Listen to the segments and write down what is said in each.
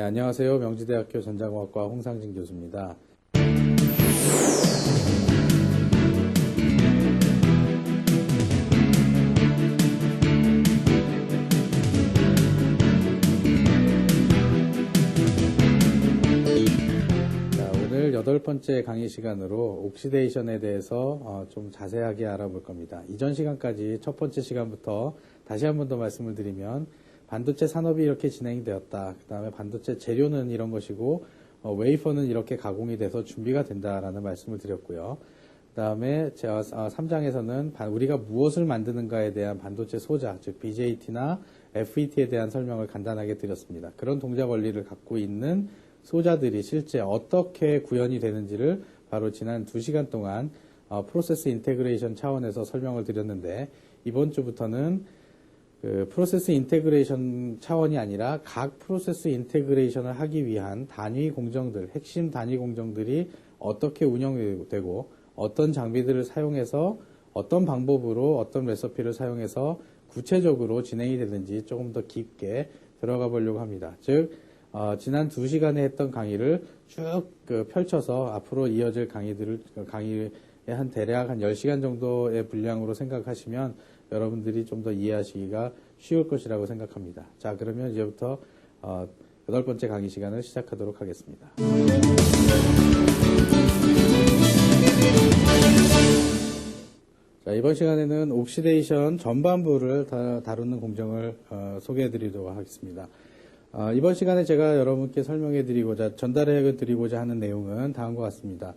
안녕하세요. 명지대학교 전자공학과 홍상진 교수입니다. 오늘 8번째 강의 시간으로 옥시데이션에 대해서 좀 자세하게 알아볼 겁니다. 이전 시간까지 첫 번째 시간부터 다시 한 번 더 말씀을 드리면 반도체 산업이 이렇게 진행이 되었다. 그 다음에 반도체 재료는 이런 것이고 웨이퍼는 이렇게 가공이 돼서 준비가 된다라는 말씀을 드렸고요. 그 다음에 3장에서는 우리가 무엇을 만드는가에 대한 반도체 소자, 즉 BJT나 FET에 대한 설명을 간단하게 드렸습니다. 그런 동작 원리를 갖고 있는 소자들이 실제 어떻게 구현이 되는지를 바로 지난 2시간 동안 프로세스 인테그레이션 차원에서 설명을 드렸는데, 이번 주부터는 그 프로세스 인테그레이션 차원이 아니라 각 프로세스 인테그레이션을 하기 위한 단위 공정들, 핵심 단위 공정들이 어떻게 운영되고 어떤 장비들을 사용해서 어떤 방법으로 어떤 레시피를 사용해서 구체적으로 진행이 되는지 조금 더 깊게 들어가 보려고 합니다. 즉 지난 2시간에 했던 강의를 쭉 펼쳐서 앞으로 이어질 강의의 한 대략 한 10시간 정도의 분량으로 생각하시면 여러분들이 좀 더 이해하시기가 쉬울 것이라고 생각합니다. 자, 그러면 이제부터 8번째 강의 시간을 시작하도록 하겠습니다. 자, 이번 시간에는 옥시데이션 전반부를 다루는 공정을 소개해 드리도록 하겠습니다. 이번 시간에 제가 여러분께 설명해 드리고자, 전달해 드리고자 하는 내용은 다음과 같습니다.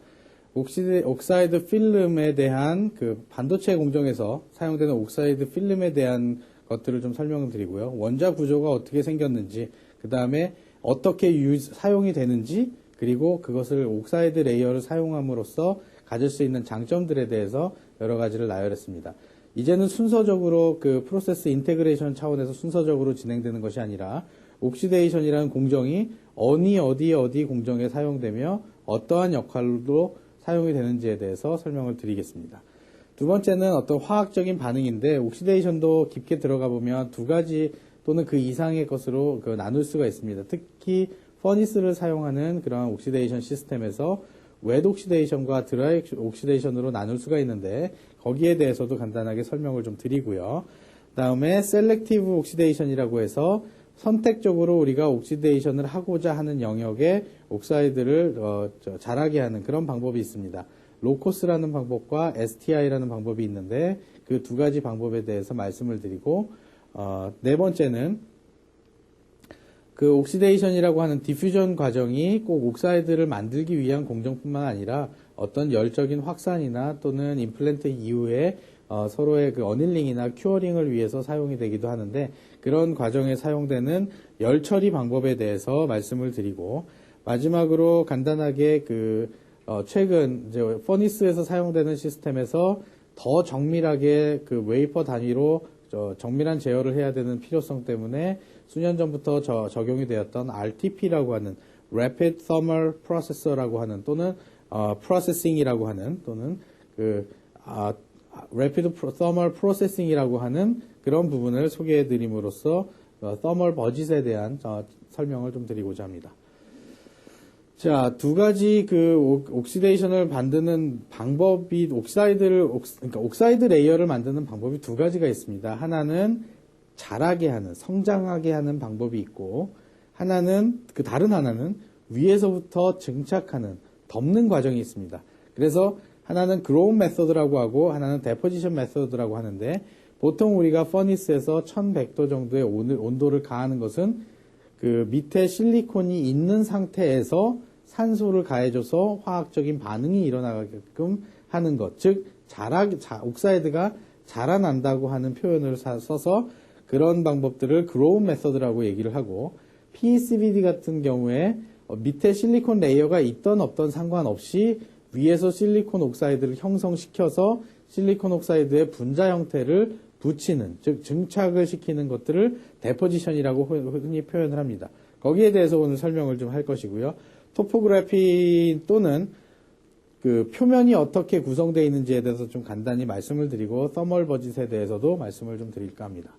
옥사이드 필름에 대한 그 반도체 공정에서 사용되는 옥사이드 필름에 대한 것들을 좀 설명을 드리고요. 원자 구조가 어떻게 생겼는지, 그 다음에 어떻게 사용이 되는지, 그리고 그것을 옥사이드 레이어를 사용함으로써 가질 수 있는 장점들에 대해서 여러 가지를 나열했습니다. 이제는 순서적으로 그 프로세스 인테그레이션 차원에서 순서적으로 진행되는 것이 아니라 옥시데이션이라는 공정이 어디 공정에 사용되며 어떠한 역할로 사용이 되는지에 대해서 설명을 드리겠습니다. 두 번째는 어떤 화학적인 반응인데, 옥시데이션도 깊게 들어가 보면 두 가지 또는 그 이상의 것으로 나눌 수가 있습니다. 특히 퍼니스를 사용하는 그런 옥시데이션 시스템에서 웻 옥시데이션과 드라이 옥시데이션으로 나눌 수가 있는데, 거기에 대해서도 간단하게 설명을 좀 드리고요. 그 다음에 셀렉티브 옥시데이션이라고 해서 선택적으로 우리가 옥시데이션을 하고자 하는 영역에 옥사이드를 자라게 하는 그런 방법이 있습니다. 로코스라는 방법과 STI라는 방법이 있는데, 그 두 가지 방법에 대해서 말씀을 드리고, 네 번째는 그 옥시데이션이라고 하는 디퓨전 과정이 꼭 옥사이드를 만들기 위한 공정뿐만 아니라 어떤 열적인 확산이나 또는 임플란트 이후에 서로의 그 어닐링이나 큐어링을 위해서 사용이 되기도 하는데, 그런 과정에 사용되는 열 처리 방법에 대해서 말씀을 드리고, 마지막으로 간단하게 최근 이제 퍼니스에서 사용되는 시스템에서 더 정밀하게 그 웨이퍼 단위로 정밀한 제어를 해야 되는 필요성 때문에 수년 전부터 적용이 되었던 RTP라고 하는 Rapid Thermal Processor라고 하는, 또는 Processing이라고 하는, 또는 Rapid Thermal Processing이라고 하는 그런 부분을 소개해 드림으로써 Thermal Budget에 대한 설명을 좀 드리고자 합니다. 자, 두 가지 옥시데이션을 만드는 방법이, 그러니까 옥사이드 레이어를 만드는 방법이 두 가지가 있습니다. 하나는 자라게 하는, 성장하게 하는 방법이 있고, 다른 하나는 위에서부터 증착하는, 덮는 과정이 있습니다. 그래서 하나는 그로운 메서드라고 하고, 하나는 데포지션 메서드라고 하는데, 보통 우리가 퍼니스에서 1100도 정도의 온도를 가하는 것은 그 밑에 실리콘이 있는 상태에서 산소를 가해줘서 화학적인 반응이 일어나게끔 하는 것, 즉 옥사이드가 자라난다고 하는 표현을 써서 그런 방법들을 그로운 메서드라고 얘기를 하고, PECVD 같은 경우에 밑에 실리콘 레이어가 있던 없던 상관없이 위에서 실리콘 옥사이드를 형성시켜서 실리콘 옥사이드의 분자 형태를 붙이는, 즉 증착을 시키는 것들을 데포지션이라고 흔히 표현을 합니다. 거기에 대해서 오늘 설명을 좀 할 것이고요. 토포그래피 또는 그 표면이 어떻게 구성되어 있는지에 대해서 좀 간단히 말씀을 드리고, 서멀 버짓에 대해서도 말씀을 좀 드릴까 합니다.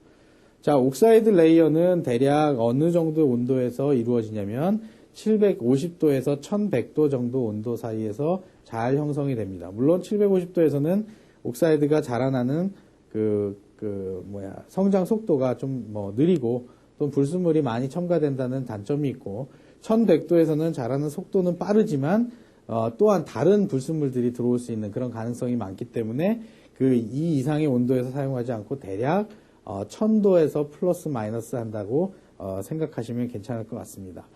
자, 옥사이드 레이어는 대략 어느 정도 온도에서 이루어지냐면 750도에서 1100도 정도 온도 사이에서 잘 형성이 됩니다. 물론 750도에서는 옥사이드가 자라나는 성장 속도가 좀 느리고 또 불순물이 많이 첨가된다는 단점이 있고 1100도에서는 자라는 속도는 빠르지만 또한 다른 불순물들이 들어올 수 있는 그런 가능성이 많기 때문에 이 이상의 온도에서 사용하지 않고 대략 1000도에서 플러스 마이너스 한다고 생각하시면 괜찮을 것 같습니다.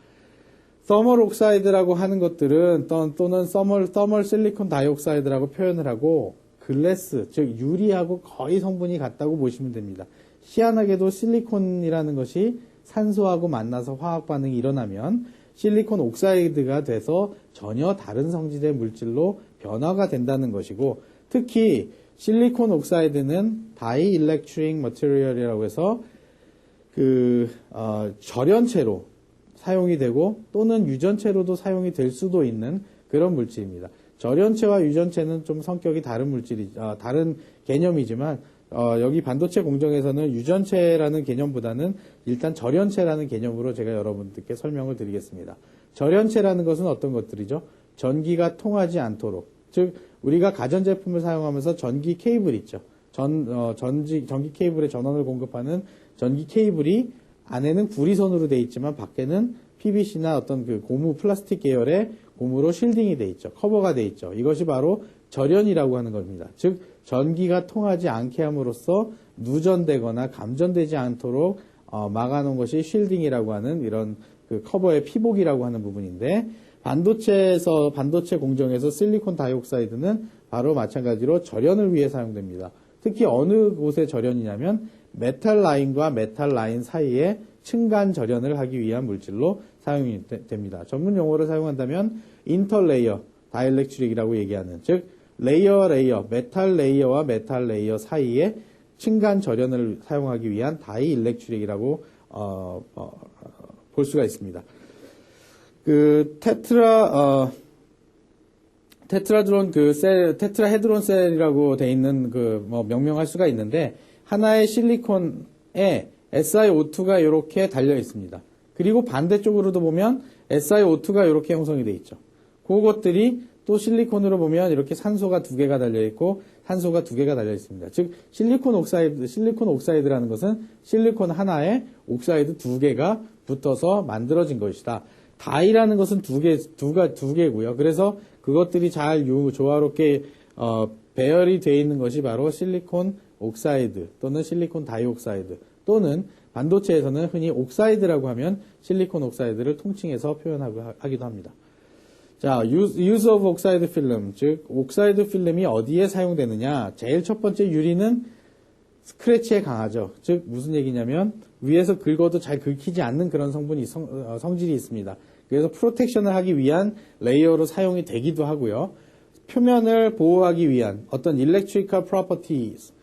서멀 옥사이드라고 하는 것들은 또는 서멀 실리콘 다이옥사이드라고 표현을 하고 글래스, 즉 유리하고 거의 성분이 같다고 보시면 됩니다. 희한하게도 실리콘이라는 것이 산소하고 만나서 화학 반응이 일어나면 실리콘 옥사이드가 돼서 전혀 다른 성질의 물질로 변화가 된다는 것이고, 특히 실리콘 옥사이드는 다이일렉트릭 머티리얼이라고 해서 절연체로 사용이 되고 또는 유전체로도 사용이 될 수도 있는 그런 물질입니다. 절연체와 유전체는 좀 성격이 다른 다른 개념이지만 여기 반도체 공정에서는 유전체라는 개념보다는 일단 절연체라는 개념으로 제가 여러분들께 설명을 드리겠습니다. 절연체라는 것은 어떤 것들이죠? 전기가 통하지 않도록, 즉 우리가 가전제품을 사용하면서 전기 케이블 있죠. 전기 케이블에 전원을 공급하는 전기 케이블이 안에는 구리선으로 되어 있지만 밖에는 PVC나 어떤 고무 플라스틱 계열의 고무로 실딩이 되어 있죠. 커버가 되어 있죠. 이것이 바로 절연이라고 하는 겁니다. 즉 전기가 통하지 않게 함으로써 누전되거나 감전되지 않도록 막아놓은 것이 쉴딩이라고 하는 이런 커버의 피복이라고 하는 부분인데, 반도체 공정에서 실리콘 다이옥사이드는 바로 마찬가지로 절연을 위해 사용됩니다. 특히 어느 곳에 절연이냐면 메탈 라인과 메탈 라인 사이에 층간 절연을 하기 위한 물질로 사용이 됩니다. 전문 용어를 사용한다면 인터레이어 다이일렉트릭이라고 얘기하는, 즉 메탈 레이어와 메탈 레이어 사이에 층간 절연을 사용하기 위한 다이일렉트릭이라고 볼 수가 있습니다. 테트라헤드론 셀이라고 돼 있는 명명할 수가 있는데, 하나의 실리콘에 SiO2가 이렇게 달려 있습니다. 그리고 반대쪽으로도 보면 SiO2가 이렇게 형성이 되어 있죠. 그것들이 또 실리콘으로 보면 이렇게 산소가 2개가 달려 있고 산소가 2개가 달려 있습니다. 즉 실리콘 옥사이드라는 것은 실리콘 하나에 옥사이드 2개가 붙어서 만들어진 것이다. 다이라는 것은 2개고요. 그래서 그것들이 잘 조화롭게 배열이 되어 있는 것이 바로 실리콘 옥사이드 또는 실리콘 다이옥사이드, 또는 반도체에서는 흔히 옥사이드라고 하면 실리콘 옥사이드를 통칭해서 표현하기도 합니다. 자, use of oxide film, 즉 옥사이드 필름이 어디에 사용되느냐. 제일 첫 번째 유리는 스크래치에 강하죠. 즉 무슨 얘기냐면 위에서 긁어도 잘 긁히지 않는 그런 성질이 있습니다. 그래서 프로텍션을 하기 위한 레이어로 사용이 되기도 하고요. 표면을 보호하기 위한 어떤 electrical properties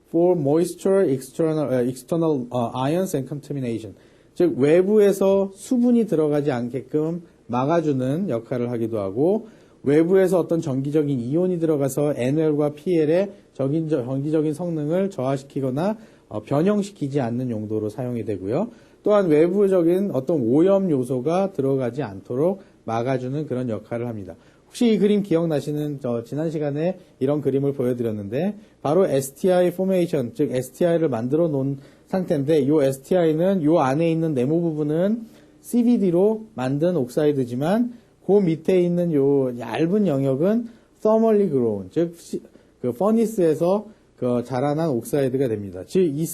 for moisture, external ions and contamination, 즉 외부에서 수분이 들어가지 않게끔 막아주는 역할을 하기도 하고, 외부에서 어떤 전기적인 이온이 들어가서 NL과 PL의 전기적인 성능을 저하시키거나 변형시키지 않는 용도로 사용이 되고요. 또한 외부적인 어떤 오염 요소가 들어가지 않도록 막아주는 그런 역할을 합니다. 혹시 이 그림 기억나시는, 지난 시간에 이런 그림을 보여드렸는데 바로 STI 포메이션, 즉 STI를 만들어 놓은 상태인데, 이 STI는 이 안에 있는 네모 부분은 CVD로 만든 옥사이드지만 그 밑에 있는 요 얇은 영역은 thermally grown, 즉 퍼니스에서 자라난 옥사이드가 됩니다. 즉 이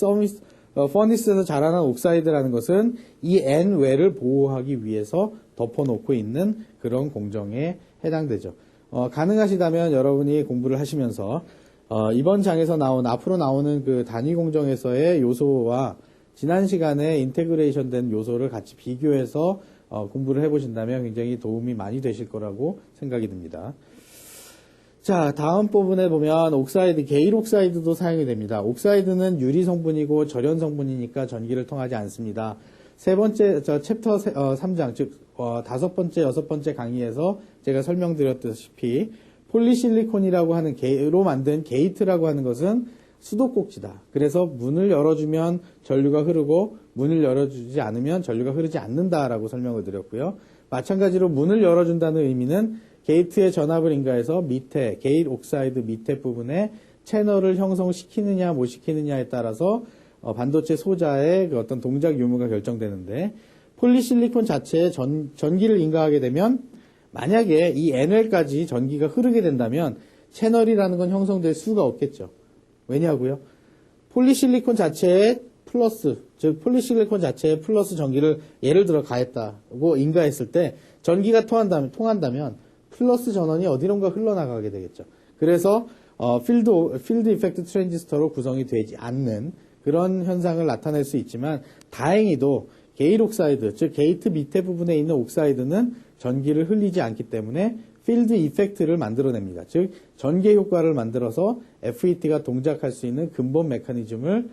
퍼니스에서 자라난 옥사이드라는 것은 이 N외를 보호하기 위해서 덮어놓고 있는 그런 공정에 해당되죠. 가능하시다면 여러분이 공부를 하시면서 이번 장에서 앞으로 나오는 단위 공정에서의 요소와 지난 시간에 인테그레이션 된 요소를 같이 비교해서 공부를 해보신다면 굉장히 도움이 많이 되실 거라고 생각이 듭니다. 자, 다음 부분에 보면 게일 옥사이드도 사용이 됩니다. 옥사이드는 유리 성분이고 절연 성분이니까 전기를 통하지 않습니다. 세 번째, 챕터 3장, 즉 5번째, 6번째 강의에서 제가 설명드렸다시피 폴리실리콘이라고 하는 로 만든 게이트라고 하는 것은 수도꼭지다. 그래서 문을 열어주면 전류가 흐르고 문을 열어주지 않으면 전류가 흐르지 않는다라고 설명을 드렸고요. 마찬가지로 문을 열어준다는 의미는 게이트의 전압을 인가해서 밑에 게이트 옥사이드 밑에 부분에 채널을 형성시키느냐 못 시키느냐에 따라서 반도체 소자의 그 어떤 동작 유무가 결정되는데, 폴리실리콘 자체에 전기를 인가하게 되면 만약에 이 NL까지 전기가 흐르게 된다면 채널이라는 건 형성될 수가 없겠죠. 왜냐고요? 폴리실리콘 자체에 플러스, 즉 폴리실리콘 자체에 플러스 전기를 예를 들어 가했다고 인가했을 때 전기가 통한다면 플러스 전원이 어디론가 흘러나가게 되겠죠. 그래서 필드 이펙트 트랜지스터로 구성이 되지 않는 그런 현상을 나타낼 수 있지만, 다행히도 게이트 옥사이드, 즉 게이트 밑에 부분에 있는 옥사이드는 전기를 흘리지 않기 때문에 필드 이펙트를 만들어냅니다. 즉 전개 효과를 만들어서 FET가 동작할 수 있는 근본 메커니즘을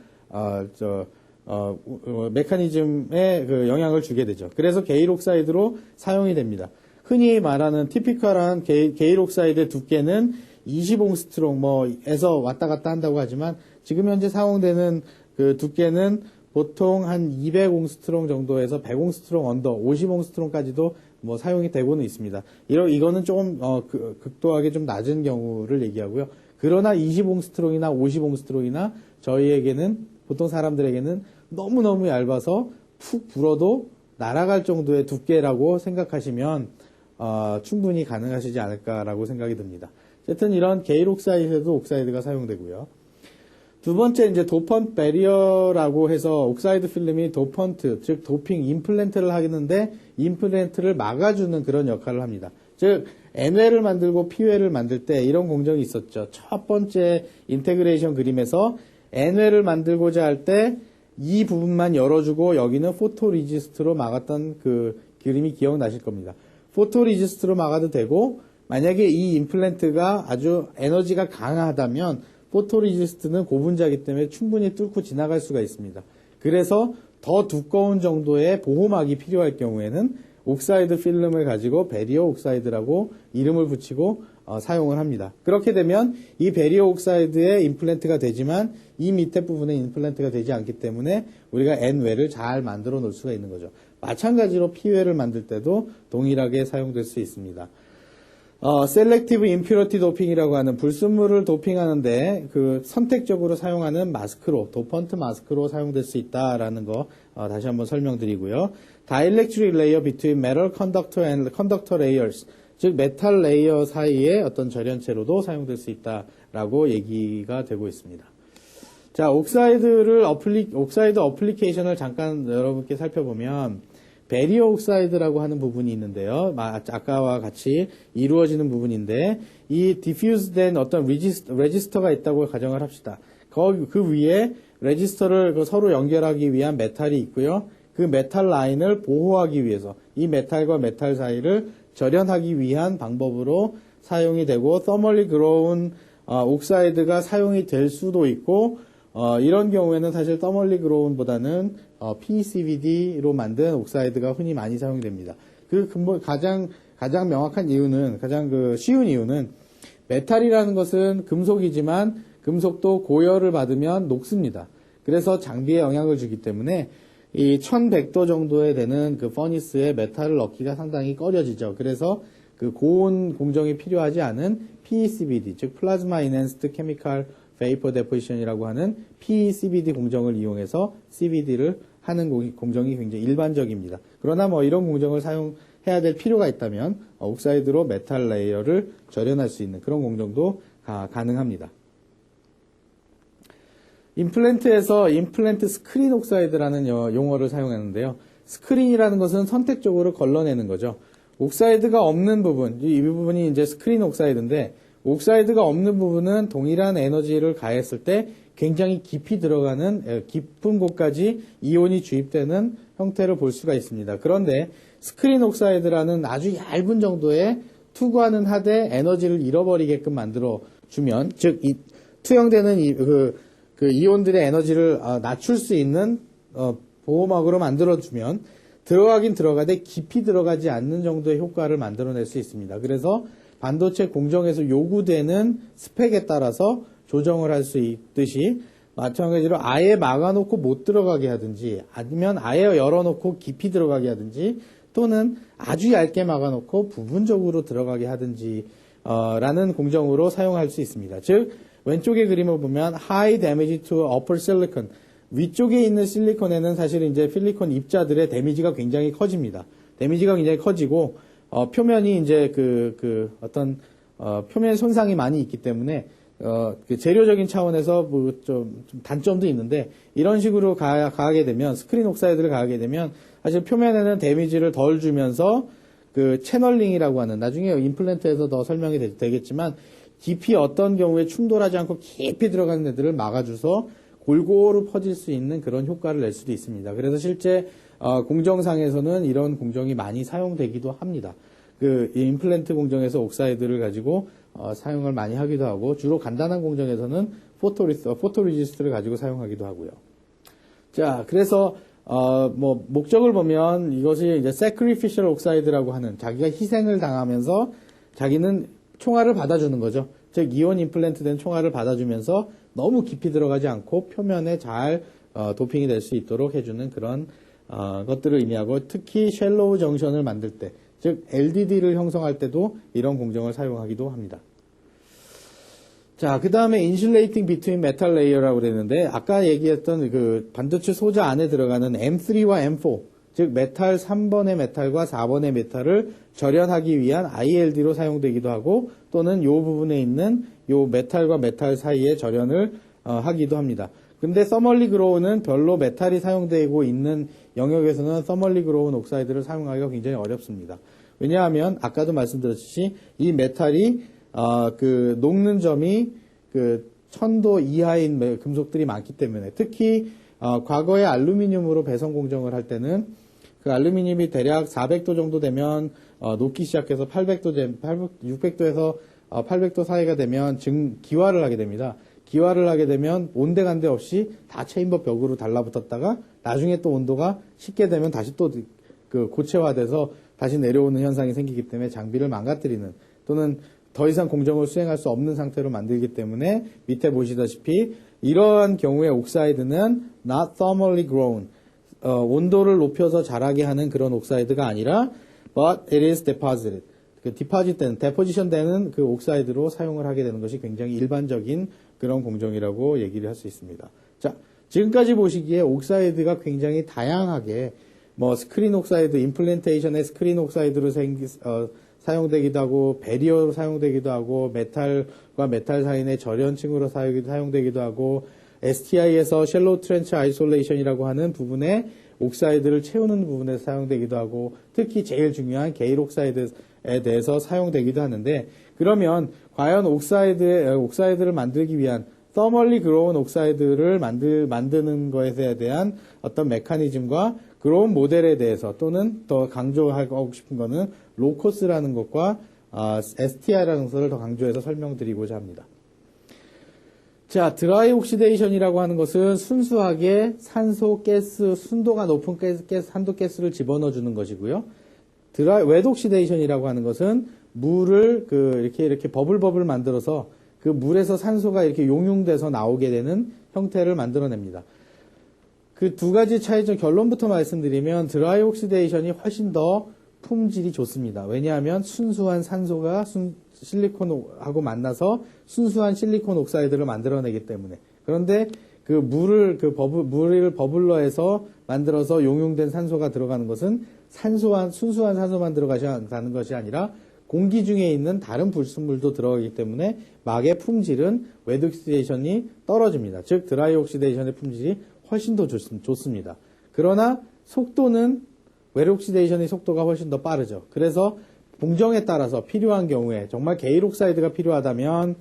메커니즘에 그 영향을 주게 되죠. 그래서 게이트 옥사이드로 사용이 됩니다. 흔히 말하는 티피컬한 게이트 옥사이드의 두께는 20옹스트롱에서 왔다 갔다 한다고 하지만, 지금 현재 사용되는 그 두께는 보통 한 200옹스트롱 정도에서 100옹스트롱 언더, 50옹스트롱까지도 사용이 되고는 있습니다. 이거는 조금 극도하게 좀 낮은 경우를 얘기하고요. 그러나 20옹스트롱이나 50옹스트롱이나 저희에게는, 보통 사람들에게는 너무너무 얇아서 푹 불어도 날아갈 정도의 두께라고 생각하시면 충분히 가능하시지 않을까라고 생각이 듭니다. 어쨌든 이런 게이트 옥사이드에도 옥사이드가 사용되고요. 두 번째, 이제 도펀트 배리어라고 해서 옥사이드 필름이 도펀트, 즉 도핑, 임플란트를 하겠는데 임플란트를 막아주는 그런 역할을 합니다. 즉 N회를 만들고 P회를 만들 때 이런 공정이 있었죠. 첫 번째 인테그레이션 그림에서 N회를 만들고자 할 때 이 부분만 열어주고 여기는 포토리지스트로 막았던 그 그림이 기억나실 겁니다. 포토리지스트로 막아도 되고, 만약에 이 임플란트가 아주 에너지가 강하다면 포토리지스트는 고분자이기 때문에 충분히 뚫고 지나갈 수가 있습니다. 그래서 더 두꺼운 정도의 보호막이 필요할 경우에는 옥사이드 필름을 가지고 배리어 옥사이드라고 이름을 붙이고 사용을 합니다. 그렇게 되면 이 배리어 옥사이드의 임플란트가 되지만 이 밑에 부분에 임플란트가 되지 않기 때문에 우리가 N회를 잘 만들어 놓을 수가 있는 거죠. 마찬가지로 P회를 만들 때도 동일하게 사용될 수 있습니다. 셀렉티브 임퓨리티 도핑이라고 하는 불순물을 도핑하는데 그 선택적으로 사용하는 마스크로, 도펀트 마스크로 사용될 수 있다라는 거 다시 한번 설명드리고요. Dielectric layer between metal conductor and conductor layers, 즉 메탈 레이어 사이에 어떤 절연체로도 사용될 수 있다라고 얘기가 되고 있습니다. 자, 옥사이드 어플리케이션을 잠깐 여러분께 살펴보면 배리어 옥사이드라고 하는 부분이 있는데요. 아까와 같이 이루어지는 부분인데, 이 디퓨즈된 어떤 레지스터가 있다고 가정을 합시다. 그 위에 레지스터를 서로 연결하기 위한 메탈이 있고요. 그 메탈 라인을 보호하기 위해서 이 메탈과 메탈 사이를 절연하기 위한 방법으로 사용이 되고, 서멀리 그로운 옥사이드가 사용이 될 수도 있고, 이런 경우에는 사실 서멀리 그로운보다는 PECVD로 만든 옥사이드가 흔히 많이 사용이 됩니다. 그 근본 가장 명확한 이유는, 가장 쉬운 이유는, 메탈이라는 것은 금속이지만 금속도 고열을 받으면 녹습니다. 그래서 장비에 영향을 주기 때문에 이 1100도 정도에 되는 그 퍼니스에 메탈을 넣기가 상당히 꺼려지죠. 그래서 그 고온 공정이 필요하지 않은 PECVD, 즉 Plasma Enhanced Chemical Vapor Deposition이라고 하는 PECVD 공정을 이용해서 CVD를 하는 공정이 굉장히 일반적입니다. 그러나 이런 공정을 사용해야 될 필요가 있다면 옥사이드로 메탈 레이어를 절연할 수 있는 그런 공정도 가능합니다. 임플란트에서 임플란트 스크린 옥사이드라는 용어를 사용하는데요. 스크린이라는 것은 선택적으로 걸러내는 거죠. 옥사이드가 없는 부분, 이 부분이 이제 스크린 옥사이드인데, 옥사이드가 없는 부분은 동일한 에너지를 가했을 때 굉장히 깊이 들어가는, 깊은 곳까지 이온이 주입되는 형태를 볼 수가 있습니다. 그런데 스크린 옥사이드라는 아주 얇은 정도의 투과는 하되 에너지를 잃어버리게끔 만들어주면, 즉 투영되는 그 이온들의 에너지를 낮출 수 있는 보호막으로 만들어주면 들어가긴 들어가되 깊이 들어가지 않는 정도의 효과를 만들어낼 수 있습니다. 그래서 반도체 공정에서 요구되는 스펙에 따라서 조정을 할 수 있듯이 마찬가지로 아예 막아놓고 못 들어가게 하든지 아니면 아예 열어놓고 깊이 들어가게 하든지 또는 아주 얇게 막아놓고 부분적으로 들어가게 하든지 라는 공정으로 사용할 수 있습니다. 즉 왼쪽의 그림을 보면 high damage to upper silicon 위쪽에 있는 실리콘에는 사실 이제 실리콘 입자들의 데미지가 굉장히 커집니다. 데미지가 굉장히 커지고 표면이 이제 어떤 표면 손상이 많이 있기 때문에 그 재료적인 차원에서 뭐 좀 단점도 있는데 이런 식으로 가하게 되면 스크린 옥사이드를 가하게 되면 사실 표면에는 데미지를 덜 주면서 그 채널링이라고 하는 나중에 임플란트에서 더 설명이 되겠지만 깊이 어떤 경우에 충돌하지 않고 깊이 들어가는 애들을 막아줘서 골고루 퍼질 수 있는 그런 효과를 낼 수도 있습니다. 그래서 실제 공정상에서는 이런 공정이 많이 사용되기도 합니다. 그 임플란트 공정에서 옥사이드를 가지고 사용을 많이 하기도 하고 주로 간단한 공정에서는 포토리지스트를 가지고 사용하기도 하고요. 자, 그래서 뭐 목적을 보면 이것이 이제 sacrificial oxide라고 하는 자기가 희생을 당하면서 자기는 총알을 받아주는 거죠. 즉 이온 임플란트 된 총알을 받아주면서 너무 깊이 들어가지 않고 표면에 잘 도핑이 될 수 있도록 해주는 그런 것들을 의미하고 특히 쉘로우 정션을 만들 때 즉 LDD를 형성할 때도 이런 공정을 사용하기도 합니다. 자, 그 다음에 insulating between metal layer라고 그랬는데 아까 얘기했던 그 반도체 소자 안에 들어가는 M3와 M4 즉 메탈 3번의 메탈과 4번의 메탈을 절연하기 위한 ILD로 사용되기도 하고 또는 이 부분에 있는 이 메탈과 메탈 사이에 절연을 하기도 합니다. 근데 서멀리 그로우는 별로 메탈이 사용되고 있는 영역에서는 서멀리 그로운 옥사이드를 사용하기가 굉장히 어렵습니다. 왜냐하면 아까도 말씀드렸듯이 이 메탈이 그 녹는 점이 그 1000도 이하인 금속들이 많기 때문에 특히 과거에 알루미늄으로 배선 공정을 할 때는 그 알루미늄이 대략 400도 정도 되면 녹기 시작해서 600도에서 800도 사이가 되면 기화를 하게 됩니다. 기화를 하게 되면 온데간데 없이 다 체인버 벽으로 달라붙었다가 나중에 또 온도가 식게 되면 다시 또 그 고체화돼서 다시 내려오는 현상이 생기기 때문에 장비를 망가뜨리는 또는 더 이상 공정을 수행할 수 없는 상태로 만들기 때문에 밑에 보시다시피 이러한 경우에 옥사이드는 not thermally grown 온도를 높여서 자라게 하는 그런 옥사이드가 아니라 but it is deposited 데포지션 되는 그 옥사이드로 사용을 하게 되는 것이 굉장히 일반적인 그런 공정이라고 얘기를 할 수 있습니다. 자, 지금까지 보시기에 옥사이드가 굉장히 다양하게 뭐 스크린 옥사이드, 임플란테이션의 스크린 옥사이드로 사용되기도 하고 베리어로 사용되기도 하고 메탈과 메탈 사이의 절연층으로 사용되기도 하고 STI에서 쉘로우 트렌치 아이솔레이션이라고 하는 부분에 옥사이드를 채우는 부분에 사용되기도 하고 특히 제일 중요한 게일 옥사이드에 대해서 사용되기도 하는데 그러면 과연 옥사이드를 만들기 위한 thermally grown 옥사이드를 만드는 것에 대한 어떤 메커니즘과 그런 모델에 대해서 또는 더 강조하고 싶은 거는 로코스라는 것과 STI라는 것을 더 강조해서 설명드리고자 합니다. 자, 드라이 옥시데이션이라고 하는 것은 순수하게 산소, 가스, 순도가 높은 산도 가스를 집어넣어 주는 것이고요. 웻 옥시데이션이라고 하는 것은 물을 이렇게 버블 만들어서 그 물에서 산소가 이렇게 용융돼서 나오게 되는 형태를 만들어냅니다. 그 두 가지 차이점 결론부터 말씀드리면 드라이 옥시데이션이 훨씬 더 품질이 좋습니다. 왜냐하면 순수한 산소가 실리콘하고 만나서 순수한 실리콘 옥사이드를 만들어내기 때문에. 그런데 그 물을 버블러에서 만들어서 용융된 산소가 들어가는 것은 순수한 산소만 들어가는 것이 아니라 공기 중에 있는 다른 불순물도 들어가기 때문에 막의 품질은 웻 옥시데이션이 떨어집니다. 즉 드라이 옥시데이션의 품질이 훨씬 더 좋습니다. 그러나 속도는 웻 옥시데이션의 속도가 훨씬 더 빠르죠. 그래서 공정에 따라서 필요한 경우에 정말 게일 옥사이드가 필요하다면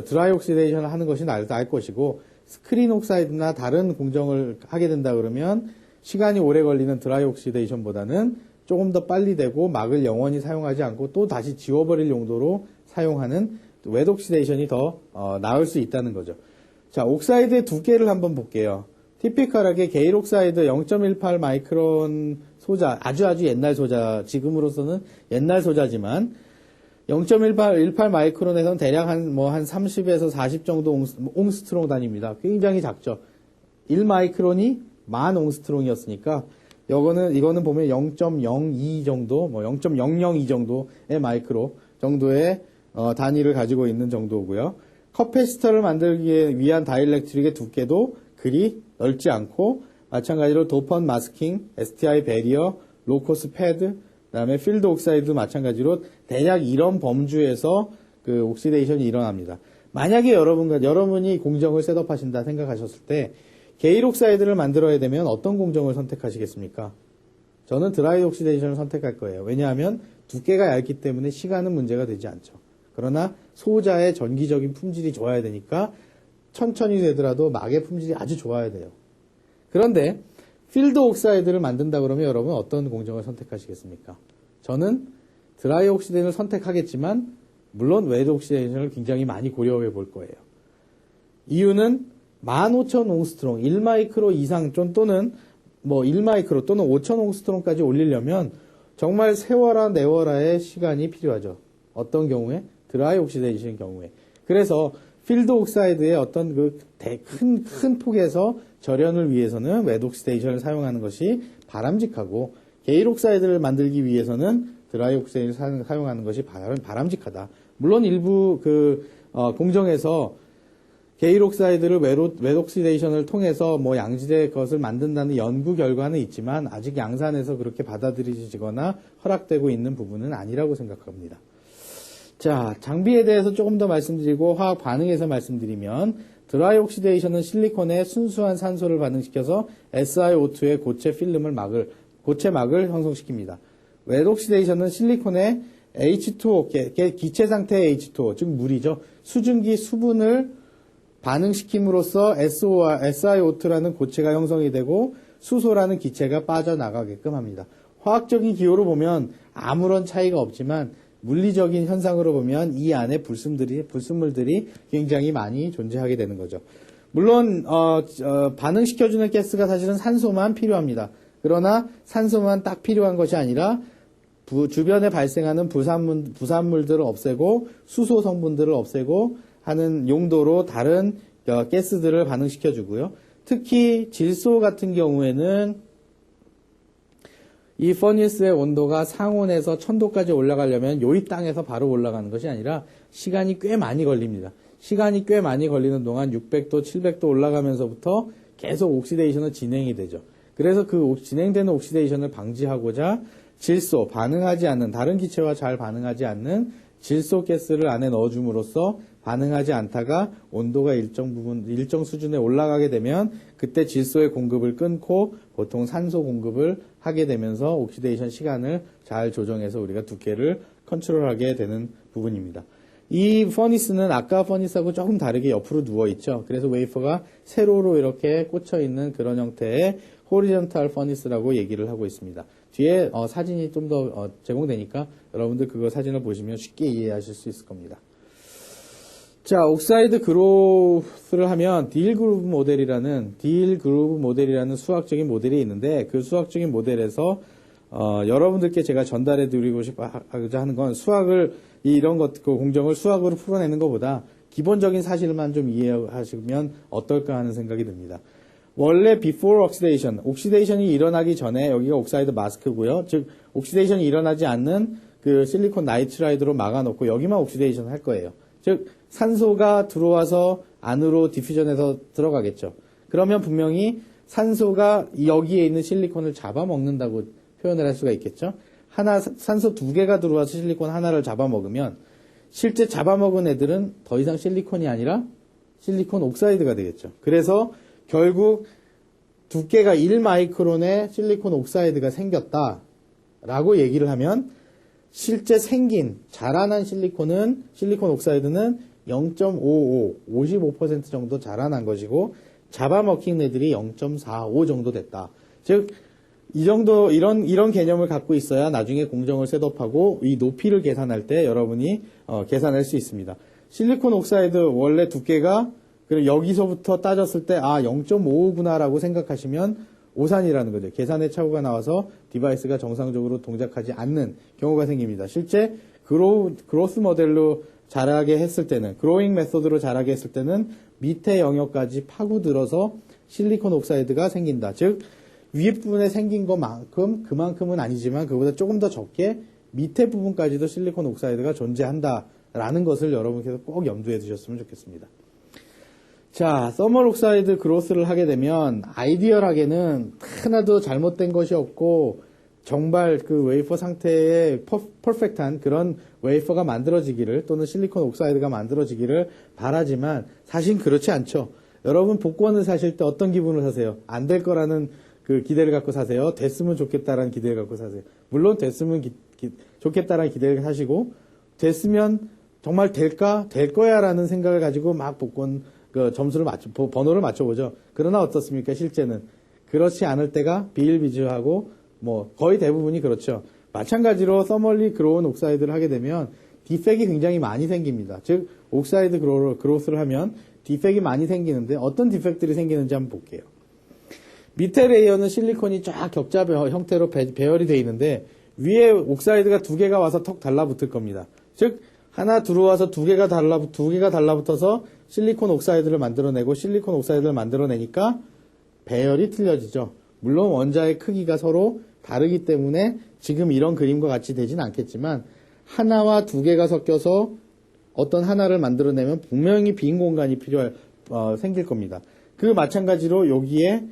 드라이 옥시데이션을 하는 것이 나을 것이고 스크린 옥사이드나 다른 공정을 하게 된다 그러면 시간이 오래 걸리는 드라이 옥시데이션보다는 조금 더 빨리 되고 막을 영원히 사용하지 않고 또 다시 지워버릴 용도로 사용하는 웻 옥시데이션이 더 나을 수 있다는 거죠. 자, 옥사이드의 두께를 한번 볼게요. 티피컬하게 게일 옥사이드 0.18 마이크론 소자, 아주 옛날 소자, 지금으로서는 옛날 소자지만 0.18 마이크론에서는 대략 한 30에서 40 정도 옹스트롱 단위입니다. 굉장히 작죠. 1 마이크론이 10,000 옹스트롱이었으니까, 이거는 보면 0.02 정도, 0.002 정도의 마이크로 정도의 단위를 가지고 있는 정도고요. 커패시터를 만들기 위한 다이일렉트릭의 두께도 그리 넓지 않고, 마찬가지로 도펀 마스킹, STI 베리어, 로코스 패드, 그다음에 필드 옥사이드도 마찬가지로 대략 이런 범주에서 그 옥시데이션이 일어납니다. 만약에 여러분이 공정을 셋업하신다 생각하셨을 때 게일 옥사이드를 만들어야 되면 어떤 공정을 선택하시겠습니까? 저는 드라이 옥시데이션을 선택할 거예요. 왜냐하면 두께가 얇기 때문에 시간은 문제가 되지 않죠. 그러나 소자의 전기적인 품질이 좋아야 되니까 천천히 되더라도 막의 품질이 아주 좋아야 돼요. 그런데 필드 옥사이드를 만든다 그러면 여러분 어떤 공정을 선택하시겠습니까? 저는 드라이 옥시데이션을 선택하겠지만 물론 웨드 옥시데이션을 굉장히 많이 고려해 볼 거예요. 이유는 15,000 옹스트롱, 1마이크로 이상 또는 1마이크로 또는 5,000 옹스트롱까지 올리려면 정말 세워라 내워라의 시간이 필요하죠. 어떤 경우에? 드라이 옥시데이션 경우에. 그래서 필드 옥사이드의 어떤 큰 폭에서 절연을 위해서는 웨드 옥시데이션을 사용하는 것이 바람직하고 게일 옥사이드를 만들기 위해서는 드라이 옥시데이션을 사용하는 것이 바람직하다. 물론 일부 공정에서 게일 옥사이드를 웨드 옥시데이션을 통해서 양질의 것을 만든다는 연구 결과는 있지만 아직 양산에서 그렇게 받아들여지거나 허락되고 있는 부분은 아니라고 생각합니다. 자, 장비에 대해서 조금 더 말씀드리고 화학 반응에서 말씀드리면 드라이 옥시데이션은 실리콘에 순수한 산소를 반응시켜서 SiO2의 고체막을 형성시킵니다. 웨드 옥시데이션은 실리콘에 H2O, 기체 상태의 H2O, 즉 물이죠. 수증기 수분을 반응시킴으로써 SiO2라는 고체가 형성이 되고 수소라는 기체가 빠져나가게끔 합니다. 화학적인 기호로 보면 아무런 차이가 없지만 물리적인 현상으로 보면 이 안에 불순물들이 굉장히 많이 존재하게 되는 거죠. 물론 반응시켜주는 가스가 사실은 산소만 필요합니다. 그러나 산소만 딱 필요한 것이 아니라 주변에 발생하는 부산물들을 없애고 수소 성분들을 없애고 하는 용도로 다른 가스들을 반응시켜주고요. 특히 질소 같은 경우에는 이 퍼니스의 온도가 상온에서 1000도까지 올라가려면 요 이 땅에서 바로 올라가는 것이 아니라 시간이 꽤 많이 걸립니다. 시간이 꽤 많이 걸리는 동안 600도, 700도 올라가면서부터 계속 옥시데이션은 진행이 되죠. 그래서 그 진행되는 옥시데이션을 방지하고자 질소, 반응하지 않는, 다른 기체와 잘 반응하지 않는 질소 가스를 안에 넣어줌으로써 반응하지 않다가 온도가 일정 수준에 올라가게 되면 그때 질소의 공급을 끊고 보통 산소 공급을 하게 되면서 옥시데이션 시간을 잘 조정해서 우리가 두께를 컨트롤하게 되는 부분입니다. 이 퍼니스는 아까 퍼니스하고 조금 다르게 옆으로 누워 있죠. 그래서 웨이퍼가 세로로 이렇게 꽂혀 있는 그런 형태의 호리전탈 퍼니스라고 얘기를 하고 있습니다. 뒤에 사진이 좀 더 제공되니까 여러분들 그거 사진을 보시면 쉽게 이해하실 수 있을 겁니다. 자, 옥사이드 그로스를 하면 딜 그루브 모델이라는 수학적인 모델이 있는데 그 수학적인 모델에서 여러분들께 제가 전달해 드리고 싶어하고자 하는 건 공정을 수학으로 풀어내는 것보다 기본적인 사실만 좀 이해하시면 어떨까 하는 생각이 듭니다. 원래 before oxidation, 옥시데이션이 일어나기 전에 여기가 옥사이드 마스크고요. 즉 옥시데이션이 일어나지 않는 그 실리콘 나이트라이드로 막아놓고 여기만 옥시데이션 할 거예요. 즉 산소가 들어와서 안으로 디퓨전해서 들어가겠죠. 그러면 분명히 산소가 여기에 있는 실리콘을 잡아먹는다고 표현을 할 수가 있겠죠. 산소 2개가 들어와서 실리콘 하나를 잡아먹으면 실제 잡아먹은 애들은 더 이상 실리콘이 아니라 실리콘 옥사이드가 되겠죠. 그래서 결국 두께가 1마이크론의 실리콘 옥사이드가 생겼다라고 얘기를 하면 실제 자라난 실리콘 옥사이드는 0.55, 55% 정도 자라난 것이고 잡아먹힌 애들이 0.45 정도 됐다. 즉, 이런 개념을 갖고 있어야 나중에 공정을 셋업하고 이 높이를 계산할 때 여러분이 계산할 수 있습니다. 실리콘 옥사이드 원래 두께가 그럼 여기서부터 따졌을 때 0.55구나라고 생각하시면 오산이라는 거죠. 계산의 착오가 나와서 디바이스가 정상적으로 동작하지 않는 경우가 생깁니다. 실제 그로스 모델로 자라게 했을 때는, 그로잉 메소드로 자라게 했을 때는 밑에 영역까지 파고들어서 실리콘 옥사이드가 생긴다. 즉 윗부분에 생긴 것만큼 그만큼은 아니지만 그보다 조금 더 적게 밑에 부분까지도 실리콘 옥사이드가 존재한다라는 것을 여러분께서 꼭 염두에 두셨으면 좋겠습니다. 자, 서멀 옥사이드 그로스를 하게 되면 아이디얼하게는 하나도 잘못된 것이 없고 정말 그 웨이퍼 상태의 퍼펙트한 그런 웨이퍼가 만들어지기를 또는 실리콘 옥사이드가 만들어지기를 바라지만 사실 그렇지 않죠. 여러분 복권을 사실 때 어떤 기분을 사세요? 안 될 거라는 그 기대를 갖고 사세요? 됐으면 좋겠다라는 기대를 갖고 사세요? 물론 됐으면 좋겠다라는 기대를 사시고 됐으면 정말 될까? 될 거야 라는 생각을 가지고 막 복권 점수를 번호를 맞춰보죠. 그러나 어떻습니까? 실제는 그렇지 않을 때가 비일비재하고 거의 대부분이 그렇죠. 마찬가지로 서멀리 그로운 옥사이드를 하게 되면 디펙이 굉장히 많이 생깁니다. 즉 옥사이드 그로스를 하면 디펙이 많이 생기는데 어떤 디펙들이 생기는지 한번 볼게요. 밑에 레이어는 실리콘이 쫙 격자 형태로 배열이 되어 있는데 위에 옥사이드가 두 개가 와서 턱 달라붙을 겁니다. 즉 하나 들어와서 두 개가 달라붙어서 실리콘 옥사이드를 만들어내고 실리콘 옥사이드를 만들어내니까 배열이 틀려지죠. 물론 원자의 크기가 서로 다르기 때문에 지금 이런 그림과 같이 되진 않겠지만 하나와 두 개가 섞여서 어떤 하나를 만들어내면 분명히 빈 공간이 생길 겁니다. 그 마찬가지로 여기에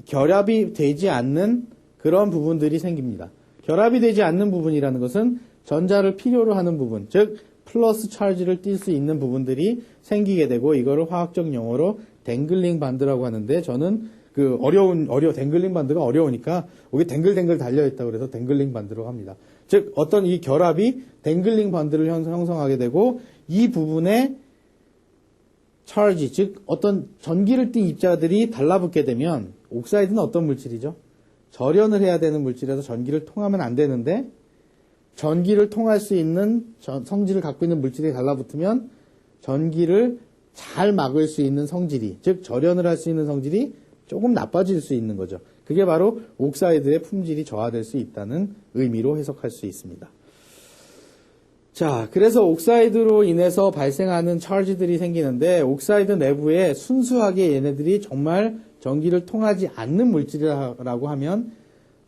결합이 되지 않는 그런 부분들이 생깁니다. 결합이 되지 않는 부분이라는 것은 전자를 필요로 하는 부분, 즉 플러스 차지를 띌 수 있는 부분들이 생기게 되고 이거를 화학적 용어로 댕글링 반드라고 하는데 저는 댕글링 반드가 어려우니까 여기 댕글댕글 달려있다고 그래서 댕글링 반드라고 합니다. 즉 어떤 이 결합이 댕글링 반드를 형성하게 되고 이 부분에 차지, 즉 어떤 전기를 띤 입자들이 달라붙게 되면 옥사이드는 어떤 물질이죠? 절연을 해야 되는 물질에서 전기를 통하면 안 되는데 전기를 통할 수 있는 성질을 갖고 있는 물질이 달라붙으면 전기를 잘 막을 수 있는 성질이, 즉 절연을 할 수 있는 성질이 조금 나빠질 수 있는 거죠. 그게 바로 옥사이드의 품질이 저하될 수 있다는 의미로 해석할 수 있습니다. 자, 그래서 옥사이드로 인해서 발생하는 차지들이 생기는데 옥사이드 내부에 순수하게 얘네들이 정말 전기를 통하지 않는 물질이라고 하면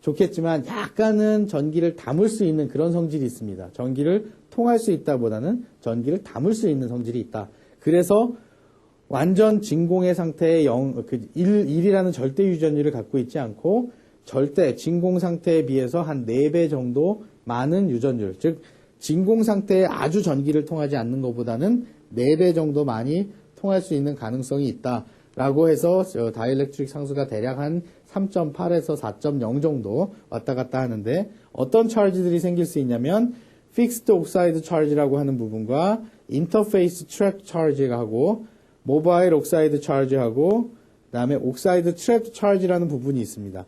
좋겠지만 약간은 전기를 담을 수 있는 그런 성질이 있습니다. 전기를 통할 수 있다보다는 전기를 담을 수 있는 성질이 있다. 그래서 완전 진공의 상태의 1이라는 절대 유전율을 갖고 있지 않고 절대 진공 상태에 비해서 한 4배 정도 많은 유전율, 즉 진공 상태에 아주 전기를 통하지 않는 것보다는 4배 정도 많이 통할 수 있는 가능성이 있다라고 해서 다이엘렉트릭 상수가 대략 한 3.8에서 4.0 정도 왔다 갔다 하는데 어떤 차지들이 생길 수 있냐면 픽스드 옥사이드 차지라고 하는 부분과 인터페이스 트랩 차지하고 모바일 옥사이드 차지하고 그다음에 옥사이드 트랩 차지라는 부분이 있습니다.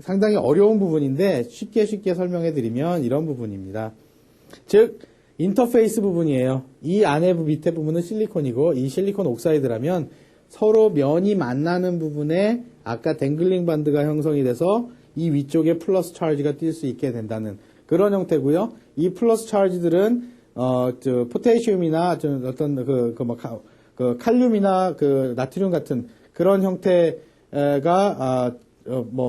상당히 어려운 부분인데 쉽게 설명해 드리면 이런 부분입니다. 즉 인터페이스 부분이에요. 이 안에 밑에 부분은 실리콘이고 이 실리콘 옥사이드라면 서로 면이 만나는 부분에 아까 댕글링 반드가 형성이 돼서 이 위쪽에 플러스 차지가 뛸 수 있게 된다는 그런 형태고요. 이 플러스 차지들은 포테시움이나 어떤 칼륨이나 나트륨 같은 그런 형태가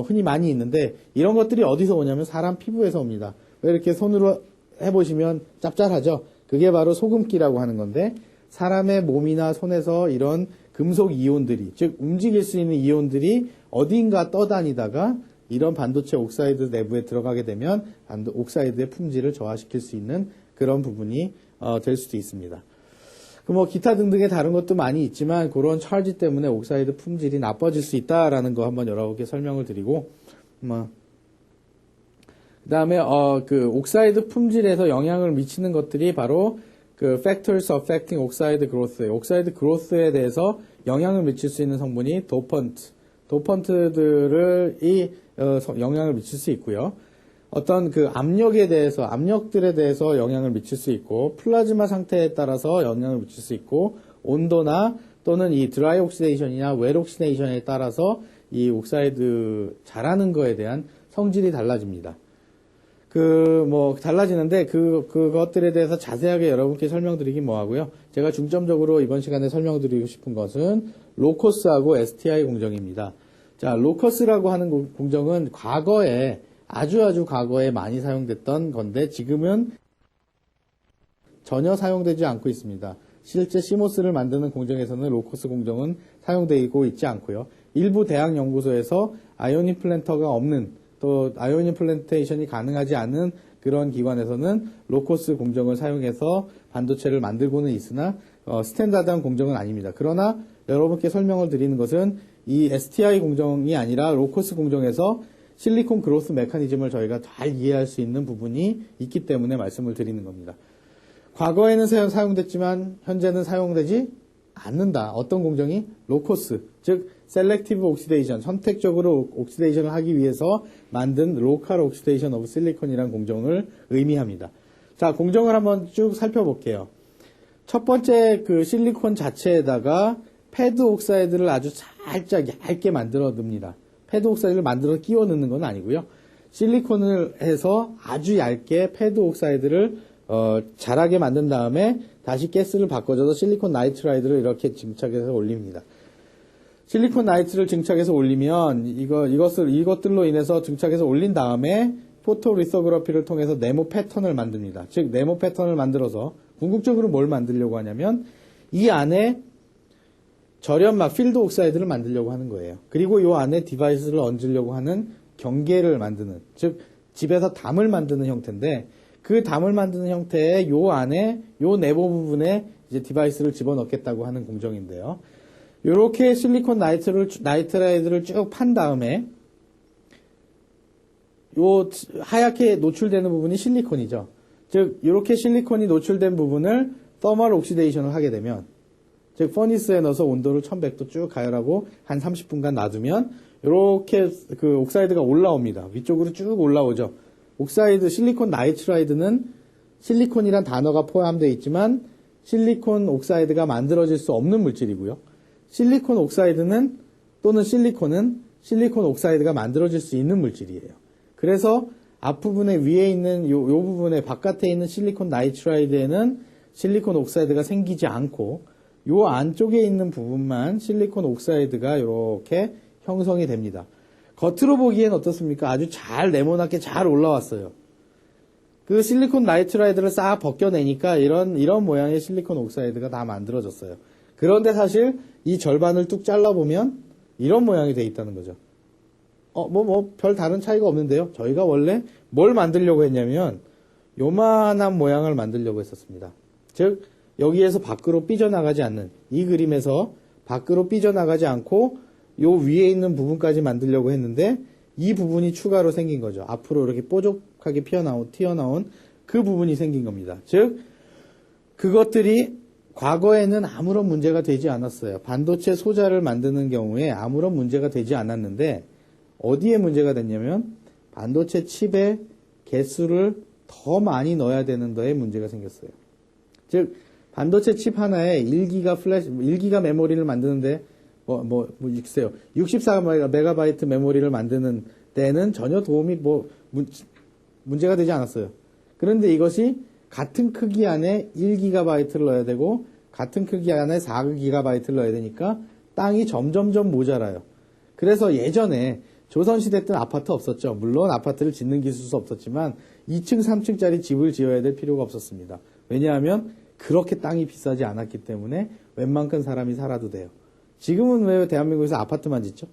흔히 많이 있는데 이런 것들이 어디서 오냐면 사람 피부에서 옵니다. 왜 이렇게 손으로 해보시면 짭짤하죠? 그게 바로 소금기라고 하는 건데 사람의 몸이나 손에서 이런 금속 이온들이, 즉 움직일 수 있는 이온들이 어딘가 떠다니다가 이런 반도체 옥사이드 내부에 들어가게 되면 옥사이드의 품질을 저하시킬 수 있는 그런 부분이 될 수도 있습니다. 기타 등등의 다른 것도 많이 있지만 그런 차지 때문에 옥사이드 품질이 나빠질 수 있다라는 거 한번 여러분께 설명을 드리고 그 다음에 옥사이드 품질에서 영향을 미치는 것들이 바로 factors affecting oxide growth, 옥사이드 그로스에 대해서 영향을 미칠 수 있는 성분이 도펀트들이 영향을 미칠 수 있고요. 어떤 압력들에 대해서 영향을 미칠 수 있고, 플라즈마 상태에 따라서 영향을 미칠 수 있고, 온도나 또는 이 드라이 옥시데이션이나 웰 옥시데이션에 따라서 이 옥사이드 자라는 거에 대한 성질이 달라집니다. 달라지는데, 그것들에 대해서 자세하게 여러분께 설명드리긴 뭐하고요. 제가 중점적으로 이번 시간에 설명드리고 싶은 것은 로커스하고 STI 공정입니다. 자, 로커스라고 하는 공정은 과거에, 아주 과거에 많이 사용됐던 건데, 지금은 전혀 사용되지 않고 있습니다. 실제 시모스를 만드는 공정에서는 로커스 공정은 사용되고 있지 않고요. 일부 대학 연구소에서 아이온 임플란터가 없는, 또 아이온 임플란테이션이 가능하지 않은 그런 기관에서는 로커스 공정을 사용해서 반도체를 만들고는 있으나 스탠다드한 공정은 아닙니다. 그러나 여러분께 설명을 드리는 것은 이 STI 공정이 아니라 로커스 공정에서 실리콘 그로스 메커니즘을 저희가 잘 이해할 수 있는 부분이 있기 때문에 말씀을 드리는 겁니다. 과거에는 사용됐지만 현재는 사용되지 않는다. 어떤 공정이? 로커스, 즉 셀렉티브 옥시데이션, 선택적으로 옥시데이션을 하기 위해서 만든 로컬 옥시데이션 오브 실리콘이라는 공정을 의미합니다. 자, 공정을 한번 쭉 살펴볼게요. 첫 번째 그 실리콘 자체에다가 패드 옥사이드를 아주 살짝 얇게 만들어 둡니다. 패드 옥사이드를 만들어 끼워 넣는 건 아니고요. 실리콘을 해서 아주 얇게 패드 옥사이드를 자라게 만든 다음에 다시 가스를 바꿔줘서 실리콘 나이트라이드를 이렇게 증착해서 올립니다. 실리콘 나이트를 증착해서 올리면 이것들로 인해서 증착해서 올린 다음에 포토 리서그라피를 통해서 네모 패턴을 만듭니다. 즉 네모 패턴을 만들어서 궁극적으로 뭘 만들려고 하냐면 이 안에 절연막 필드 옥사이드를 만들려고 하는 거예요. 그리고 이 안에 디바이스를 얹으려고 하는 경계를 만드는, 즉 집에서 담을 만드는 형태인데 그 담을 만드는 형태의 요 안에 요 내부 부분에 이제 디바이스를 집어넣겠다고 하는 공정인데요. 요렇게 실리콘 나이트라이드를 쭉 판 다음에 요 하얗게 노출되는 부분이 실리콘이죠. 즉 요렇게 실리콘이 노출된 부분을 더멀 옥시데이션을 하게 되면, 즉 퍼니스에 넣어서 온도를 1100도 쭉 가열하고 한 30분간 놔두면 요렇게 그 옥사이드가 올라옵니다. 위쪽으로 쭉 올라오죠. 옥사이드, 실리콘 나이트라이드는 실리콘이란 단어가 포함되어 있지만 실리콘 옥사이드가 만들어질 수 없는 물질이고요. 실리콘 옥사이드는 또는 실리콘은 실리콘 옥사이드가 만들어질 수 있는 물질이에요. 그래서 앞부분에 위에 있는 요 부분에 바깥에 있는 실리콘 나이트라이드에는 실리콘 옥사이드가 생기지 않고 요 안쪽에 있는 부분만 실리콘 옥사이드가 이렇게 형성이 됩니다. 겉으로 보기엔 어떻습니까? 아주 잘 네모나게 잘 올라왔어요. 그 실리콘 나이트라이드를 싹 벗겨내니까 이런 모양의 실리콘 옥사이드가 다 만들어졌어요. 그런데 사실 이 절반을 뚝 잘라보면 이런 모양이 돼 있다는 거죠. 별 다른 차이가 없는데요. 저희가 원래 뭘 만들려고 했냐면 요만한 모양을 만들려고 했었습니다. 즉 여기에서 밖으로 삐져나가지 않는, 이 그림에서 밖으로 삐져나가지 않고 요 위에 있는 부분까지 만들려고 했는데 이 부분이 추가로 생긴 거죠. 앞으로 이렇게 뾰족하게 튀어나온 그 부분이 생긴 겁니다. 즉 그것들이 과거에는 아무런 문제가 되지 않았어요. 반도체 소자를 만드는 경우에 아무런 문제가 되지 않았는데 어디에 문제가 됐냐면 반도체 칩에 개수를 더 많이 넣어야 되는 데에 문제가 생겼어요. 즉 반도체 칩 하나에 1기가 메모리를 만드는데 글쎄요. 64메가바이트 메모리를 만드는 데는 전혀 도움이 문제가 되지 않았어요. 그런데 이것이 같은 크기 안에 1기가바이트를 넣어야 되고 같은 크기 안에 4기가바이트를 넣어야 되니까 땅이 점점점 모자라요. 그래서 예전에 조선시대 때는 아파트 없었죠. 물론 아파트를 짓는 기술도 없었지만 2층, 3층짜리 집을 지어야 될 필요가 없었습니다. 왜냐하면 그렇게 땅이 비싸지 않았기 때문에 웬만큼 사람이 살아도 돼요. 지금은 왜 대한민국에서 아파트만 짓죠?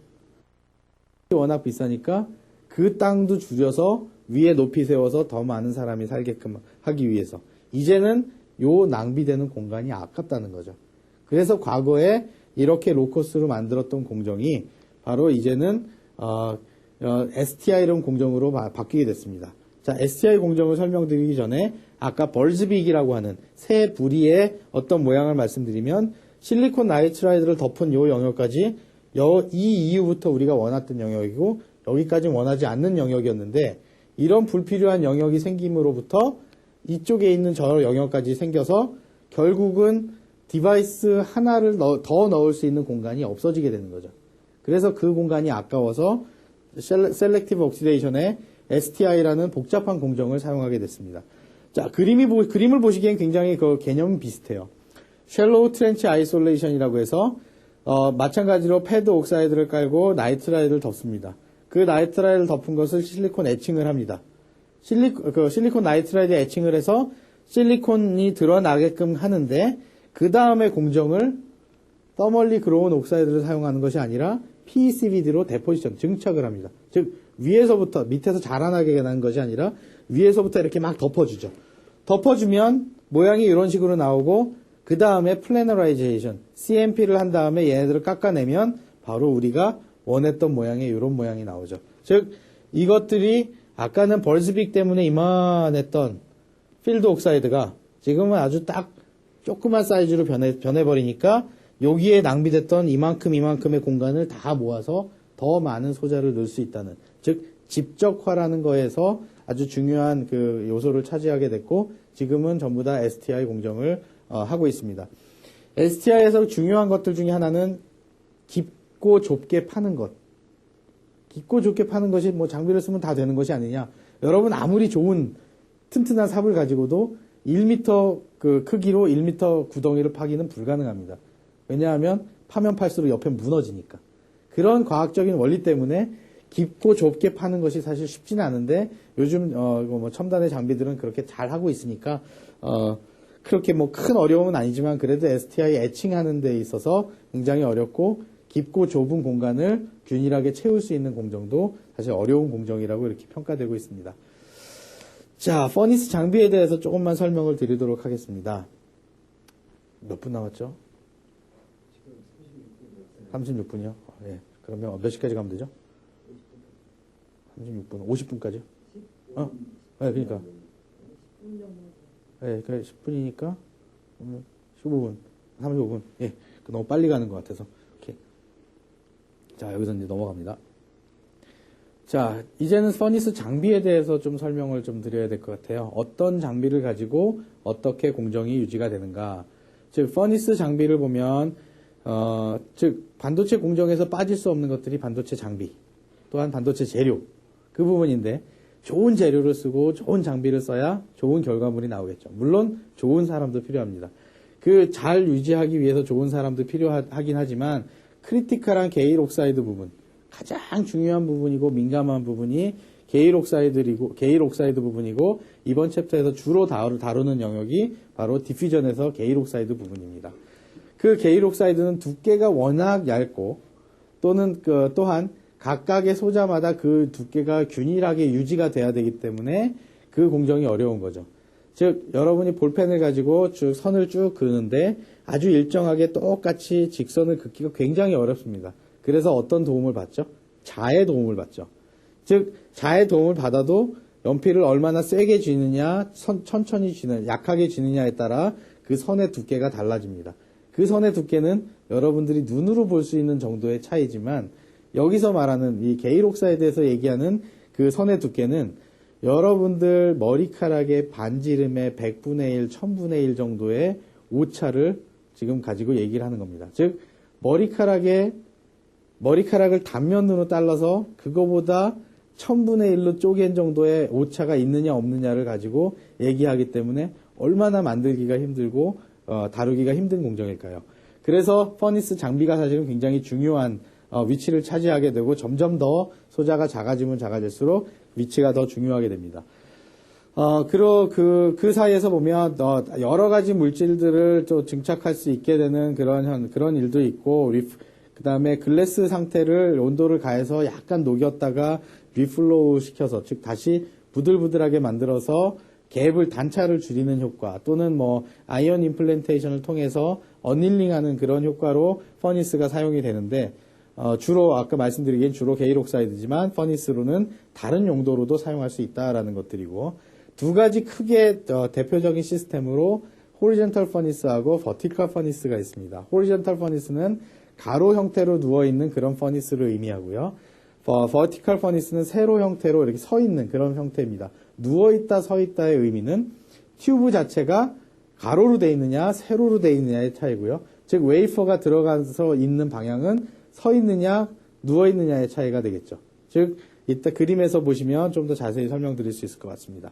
워낙 비싸니까 그 땅도 줄여서 위에 높이 세워서 더 많은 사람이 살게끔 하기 위해서. 이제는 요 낭비되는 공간이 아깝다는 거죠. 그래서 과거에 이렇게 로커스로 만들었던 공정이 바로 이제는 STI론 공정으로 바뀌게 됐습니다. 자, STI 공정을 설명드리기 전에 아까 벌즈빅이라고 하는 새 부리의 어떤 모양을 말씀드리면 실리콘 나이트라이드를 덮은 요 영역까지 이 이후부터 우리가 원했던 영역이고 여기까지 원하지 않는 영역이었는데 이런 불필요한 영역이 생김으로부터 이쪽에 있는 저 영역까지 생겨서 결국은 디바이스 하나를 더 넣을 수 있는 공간이 없어지게 되는 거죠. 그래서 그 공간이 아까워서 셀렉티브 옥시데이션에 STI라는 복잡한 공정을 사용하게 됐습니다. 자, 그림을 보시기엔 굉장히 그 개념은 비슷해요. 쉘로우 트렌치 아이솔레이션이라고 해서 마찬가지로 패드 옥사이드를 깔고 나이트라이드를 덮습니다. 그 나이트라이드를 덮은 것을 실리콘 애칭을 합니다. 실리콘 나이트라이드 애칭을 해서 실리콘이 드러나게끔 하는데 그 다음에 공정을 더멀리 그로운 옥사이드를 사용하는 것이 아니라 PECVD로 데포지션, 증착을 합니다. 즉 위에서부터 밑에서 자라나게 하는 것이 아니라 위에서부터 이렇게 막 덮어주죠. 덮어주면 모양이 이런 식으로 나오고 그 다음에 플래너라이제이션, CMP를 한 다음에 얘네들을 깎아내면 바로 우리가 원했던 모양의 이런 모양이 나오죠. 즉 이것들이 아까는 벌스빅 때문에 이만했던 필드 옥사이드가 지금은 아주 딱 조그만 사이즈로 변해버리니까 여기에 낭비됐던 이만큼의 공간을 다 모아서 더 많은 소자를 넣을 수 있다는, 즉 집적화라는 거에서 아주 중요한 그 요소를 차지하게 됐고 지금은 전부 다 STI 공정을 하고 있습니다. STI에서 중요한 것들 중에 하나는 깊고 좁게 파는 것. 깊고 좁게 파는 것이 뭐 장비를 쓰면 다 되는 것이 아니냐. 여러분 아무리 좋은 튼튼한 삽을 가지고도 1m 그 크기로 1m 구덩이를 파기는 불가능합니다. 왜냐하면 파면 팔수록 옆에 무너지니까. 그런 과학적인 원리 때문에 깊고 좁게 파는 것이 사실 쉽지는 않은데 요즘 뭐 첨단의 장비들은 그렇게 잘 하고 있으니까 그렇게 뭐 큰 어려움은 아니지만 그래도 STI 애칭하는 데 있어서 굉장히 어렵고 깊고 좁은 공간을 균일하게 채울 수 있는 공정도 사실 어려운 공정이라고 이렇게 평가되고 있습니다. 자, 퍼니스 장비에 대해서 조금만 설명을 드리도록 하겠습니다. 몇 분 남았죠? 36분이요? 예. 그러면 몇 시까지 가면 되죠? 36분, 50분까지요? 네, 그러니까. 예, 그래, 10분이니까, 15분, 35분. 예, 너무 빨리 가는 것 같아서. 오케이. 자, 여기서 이제 넘어갑니다. 자, 이제는 퍼니스 장비에 대해서 좀 설명을 좀 드려야 될 것 같아요. 어떤 장비를 가지고 어떻게 공정이 유지가 되는가. 즉, 퍼니스 장비를 보면, 즉, 반도체 공정에서 빠질 수 없는 것들이 반도체 장비, 또한 반도체 재료, 그 부분인데, 좋은 재료를 쓰고 좋은 장비를 써야 좋은 결과물이 나오겠죠. 물론, 좋은 사람도 필요합니다. 그 잘 유지하기 위해서 좋은 사람도 필요하긴 하지만, 크리티컬한 게일 옥사이드 부분, 가장 중요한 부분이고 민감한 부분이 게일 옥사이드 부분이고, 이번 챕터에서 주로 다루는 영역이 바로 디퓨전에서 게일 옥사이드 부분입니다. 그 게일 옥사이드는 두께가 워낙 얇고 또는 또한 각각의 소자마다 그 두께가 균일하게 유지가 돼야 되기 때문에 그 공정이 어려운 거죠. 즉 여러분이 볼펜을 가지고 쭉 선을 쭉 그는데 아주 일정하게 똑같이 직선을 긋기가 굉장히 어렵습니다. 그래서 어떤 도움을 받죠? 자의 도움을 받죠. 즉 자의 도움을 받아도 연필을 얼마나 세게 쥐느냐, 천천히 쥐느냐, 약하게 쥐느냐에 따라 그 선의 두께가 달라집니다. 그 선의 두께는 여러분들이 눈으로 볼 수 있는 정도의 차이지만 여기서 말하는 이 게일 옥사이드에서 얘기하는 그 선의 두께는 여러분들 머리카락의 반지름의 100분의 1, 1000분의 1 정도의 오차를 지금 가지고 얘기를 하는 겁니다. 즉 머리카락을 단면으로 잘라서 그거보다 1000분의 1로 쪼갠 정도의 오차가 있느냐 없느냐를 가지고 얘기하기 때문에 얼마나 만들기가 힘들고 다루기가 힘든 공정일까요? 그래서 퍼니스 장비가 사실은 굉장히 중요한 위치를 차지하게 되고 점점 더 소자가 작아지면 작아질수록 위치가 더 중요하게 됩니다. 그 사이에서 보면 여러 가지 물질들을 또 증착할 수 있게 되는 그런 일도 있고, 그 다음에 글래스 상태를 온도를 가해서 약간 녹였다가 리플로우 시켜서, 즉 다시 부들부들하게 만들어서 갭을 단차를 줄이는 효과, 또는 뭐 아이언 임플란테이션을 통해서 어닐링하는 그런 효과로 퍼니스가 사용이 되는데, 주로 아까 말씀드리기엔 주로 게일 옥사이드지만 퍼니스로는 다른 용도로도 사용할 수 있다라는 것들이고, 두 가지 크게 대표적인 시스템으로 호리젠털 퍼니스하고 버티컬 퍼니스가 있습니다. 호리젠털 퍼니스는 가로 형태로 누워있는 그런 퍼니스를 의미하고요. 버티컬 퍼니스는 세로 형태로 이렇게 서 있는 그런 형태입니다. 누워있다, 서있다의 의미는 튜브 자체가 가로로 되어 있느냐, 세로로 되어 있느냐의 차이고요. 즉, 웨이퍼가 들어가서 있는 방향은 서 있느냐, 누워 있느냐의 차이가 되겠죠. 즉, 이따 그림에서 보시면 좀 더 자세히 설명드릴 수 있을 것 같습니다.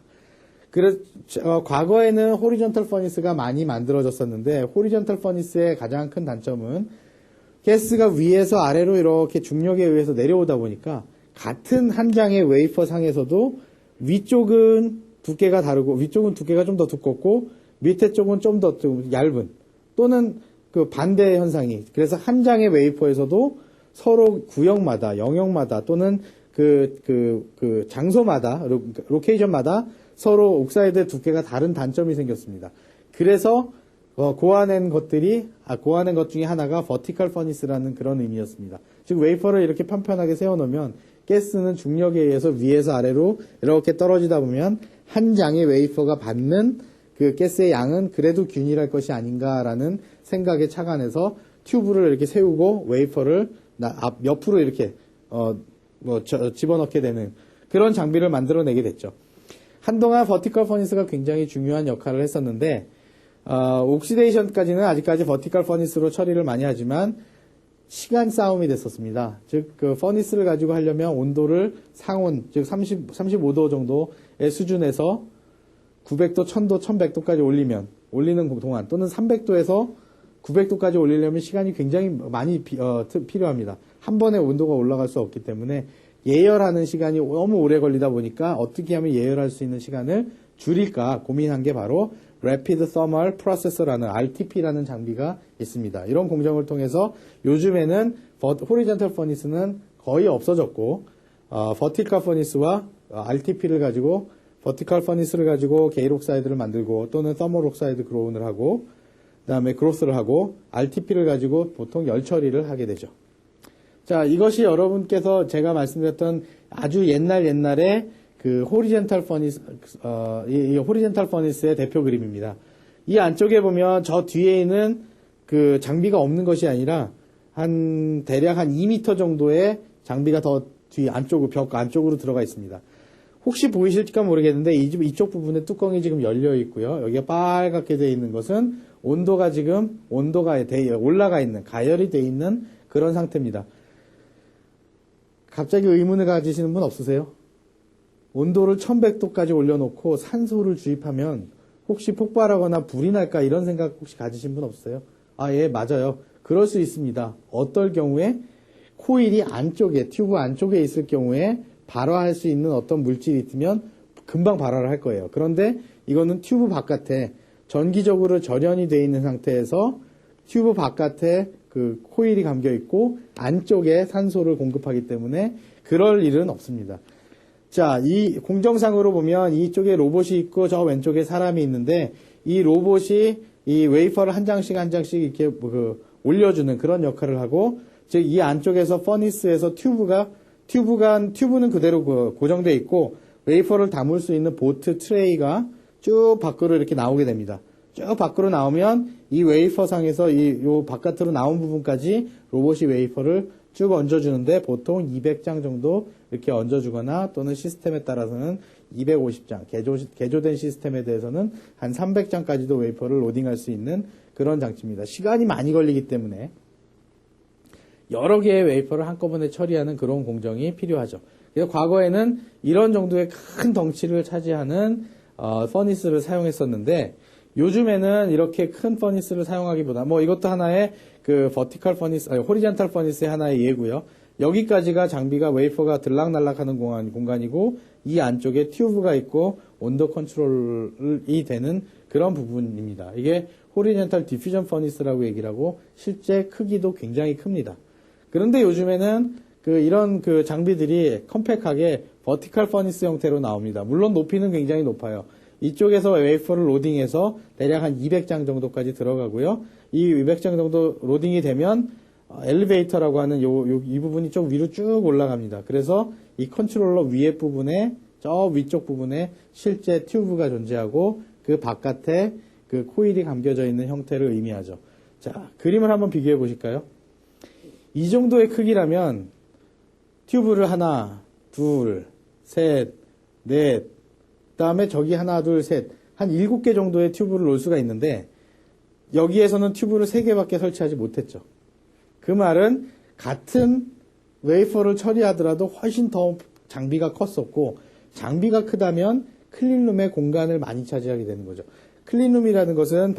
과거에는 호리존털 퍼니스가 많이 만들어졌었는데 호리존털 퍼니스의 가장 큰 단점은 가스가 위에서 아래로 이렇게 중력에 의해서 내려오다 보니까 같은 한 장의 웨이퍼 상에서도 위쪽은 두께가 다르고 위쪽은 두께가 좀 더 두껍고 밑에 쪽은 좀 더 얇은 또는 그 반대 현상이 그래서 한 장의 웨이퍼에서도 서로 구역마다 영역마다 또는 그 장소마다 로케이션마다 서로 옥사이드의 두께가 다른 단점이 생겼습니다. 그래서 고안한 것 중에 하나가 버티컬 퍼니스라는 그런 의미였습니다. 즉 웨이퍼를 이렇게 편편하게 세워놓으면 가스는 중력에 의해서 위에서 아래로 이렇게 떨어지다 보면 한 장의 웨이퍼가 받는 그 가스의 양은 그래도 균일할 것이 아닌가라는 생각에 착안해서 튜브를 이렇게 세우고 웨이퍼를 옆으로 이렇게 집어넣게 되는 그런 장비를 만들어내게 됐죠. 한동안 버티컬 퍼니스가 굉장히 중요한 역할을 했었는데 옥시데이션까지는 아직까지 버티컬 퍼니스로 처리를 많이 하지만 시간 싸움이 됐었습니다. 즉 그 퍼니스를 가지고 하려면 온도를 상온 즉 35도 정도의 수준에서 900도, 1000도, 1100도까지 올리는 동안 또는 300도에서 900도까지 올리려면 시간이 굉장히 많이 필요합니다. 한 번에 온도가 올라갈 수 없기 때문에 예열하는 시간이 너무 오래 걸리다 보니까 어떻게 하면 예열할 수 있는 시간을 줄일까 고민한 게 바로 Rapid Thermal Processor라는 RTP라는 장비가 있습니다. 이런 공정을 통해서 요즘에는 Horizontal Furnace는 거의 없어졌고 Vertical Furnace와 RTP를 가지고 Vertical Furnace를 가지고 게일 옥사이드를 만들고 또는 Thermal Oxide Grown을 하고 그 다음에 그로스를 하고 RTP를 가지고 보통 열 처리를 하게 되죠. 자, 이것이 여러분께서 제가 말씀드렸던 아주 옛날에 그 호리젠탈 퍼니스, 이 호리젠탈 퍼니스의 대표 그림입니다. 이 안쪽에 보면 저 뒤에 있는 그 장비가 없는 것이 아니라 대략 한 2m 정도의 장비가 더 뒤 안쪽으로, 벽 안쪽으로 들어가 있습니다. 혹시 보이실까 모르겠는데 이쪽 부분에 뚜껑이 지금 열려 있고요. 여기가 빨갛게 되어 있는 것은 온도가 올라가 있는, 가열이 되어 있는 그런 상태입니다. 갑자기 의문을 가지시는 분 없으세요? 온도를 1100도까지 올려놓고 산소를 주입하면 혹시 폭발하거나 불이 날까 이런 생각 혹시 가지신 분 없어요? 예, 맞아요. 그럴 수 있습니다. 어떨 경우에 코일이 튜브 안쪽에 있을 경우에 발화할 수 있는 어떤 물질이 있으면 금방 발화를 할 거예요. 그런데 이거는 튜브 바깥에 전기적으로 절연이 되어 있는 상태에서 튜브 바깥에 그 코일이 감겨 있고 안쪽에 산소를 공급하기 때문에 그럴 일은 없습니다. 자, 이 공정상으로 보면 이쪽에 로봇이 있고 저 왼쪽에 사람이 있는데 이 로봇이 이 웨이퍼를 한 장씩 이렇게 올려주는 그런 역할을 하고 즉 이 안쪽에서 퍼니스에서 튜브는 그대로 고정되어 있고 웨이퍼를 담을 수 있는 보트 트레이가 쭉 밖으로 이렇게 나오게 됩니다. 쭉 밖으로 나오면 이 웨이퍼 상에서 요 바깥으로 나온 부분까지 로봇이 웨이퍼를 쭉 얹어주는데 보통 200장 정도 이렇게 얹어주거나 또는 시스템에 따라서는 250장, 개조된 시스템에 대해서는 한 300장까지도 웨이퍼를 로딩할 수 있는 그런 장치입니다. 시간이 많이 걸리기 때문에 여러 개의 웨이퍼를 한꺼번에 처리하는 그런 공정이 필요하죠. 그래서 과거에는 이런 정도의 큰 덩치를 차지하는 퍼니스를 사용했었는데 요즘에는 이렇게 큰 퍼니스를 사용하기보다 이것도 하나의 그 버티컬 퍼니스, 호리젠탈 퍼니스의 하나의 예고요. 여기까지가 장비가 웨이퍼가 들락날락하는 공간이고 이 안쪽에 튜브가 있고 온도 컨트롤이 되는 그런 부분입니다. 이게 호리젠탈 디퓨전 퍼니스라고 얘기를 하고 실제 크기도 굉장히 큽니다. 그런데 요즘에는 이런 장비들이 컴팩하게 버티컬 퍼니스 형태로 나옵니다. 물론 높이는 굉장히 높아요. 이쪽에서 웨이퍼를 로딩해서 대략 한 200장 정도까지 들어가고요. 이 200장 정도 로딩이 되면 엘리베이터라고 하는 이 부분이 좀 위로 쭉 올라갑니다. 그래서 이 컨트롤러 위에 부분에 저 위쪽 부분에 실제 튜브가 존재하고 그 바깥에 그 코일이 감겨져 있는 형태를 의미하죠. 자, 그림을 한번 비교해 보실까요? 이 정도의 크기라면 튜브를 하나, 둘, 셋, 넷, 그 다음에 저기 하나, 둘, 셋, 한 7개 정도의 튜브를 놓을 수가 있는데 여기에서는 튜브를 3개밖에 설치하지 못했죠. 그 말은 같은 웨이퍼를 처리하더라도 훨씬 더 장비가 컸었고, 장비가 크다면 클린룸의 공간을 많이 차지하게 되는 거죠. 클린룸이라는 것은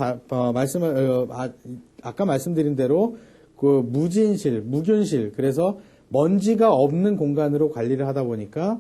아까 말씀드린 대로 그 무진실, 무균실, 그래서 먼지가 없는 공간으로 관리를 하다 보니까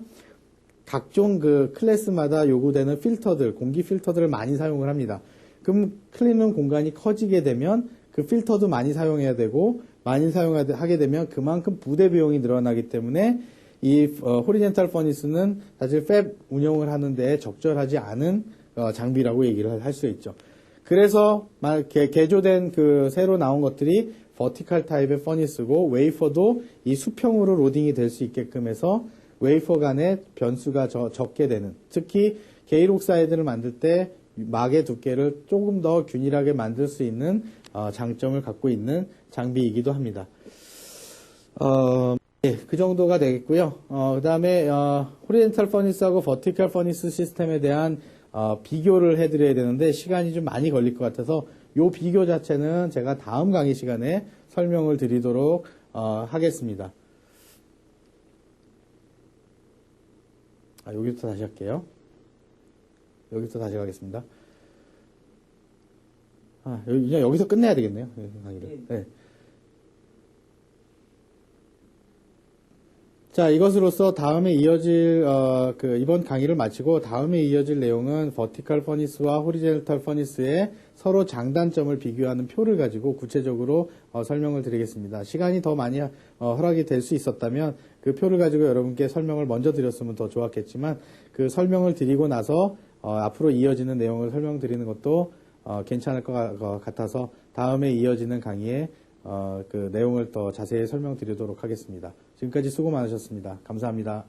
각종 그 클래스마다 요구되는 필터들, 공기 필터들을 많이 사용을 합니다. 그럼 클린룸 공간이 커지게 되면 그 필터도 많이 사용해야 되고, 많이 사용하게 되면 그만큼 부대 비용이 늘어나기 때문에 이 호리젠탈 퍼니스는 사실 팹 운영을 하는데 적절하지 않은 장비라고 얘기를 할 수 있죠. 그래서 개조된 그 새로 나온 것들이 버티컬 타입의 퍼니스고, 웨이퍼도 이 수평으로 로딩이 될 수 있게끔 해서 웨이퍼 간의 변수가 적게 되는, 특히 게일옥사이드를 만들 때 막의 두께를 조금 더 균일하게 만들 수 있는 장점을 갖고 있는 장비이기도 합니다. 네, 그 정도가 되겠고요. 그 다음에 호리젠탈 퍼니스하고 버티컬 퍼니스 시스템에 대한 비교를 해드려야 되는데 시간이 좀 많이 걸릴 것 같아서 이 비교 자체는 제가 다음 강의 시간에 설명을 드리도록 하겠습니다. 여기부터 다시 할게요. 여기부터 다시 가겠습니다. 여기서 끝내야 되겠네요. 강의를. 네. 자, 이것으로써 다음에 이어질 이번 강의를 마치고 다음에 이어질 내용은 버티컬 퍼니스와 호리젠탈 퍼니스의 서로 장단점을 비교하는 표를 가지고 구체적으로 설명을 드리겠습니다. 시간이 더 많이 허락이 될 수 있었다면 그 표를 가지고 여러분께 설명을 먼저 드렸으면 더 좋았겠지만, 그 설명을 드리고 나서 앞으로 이어지는 내용을 설명드리는 것도 괜찮을 것 같아서 다음에 이어지는 강의에 그 내용을 더 자세히 설명드리도록 하겠습니다. 지금까지 수고 많으셨습니다. 감사합니다.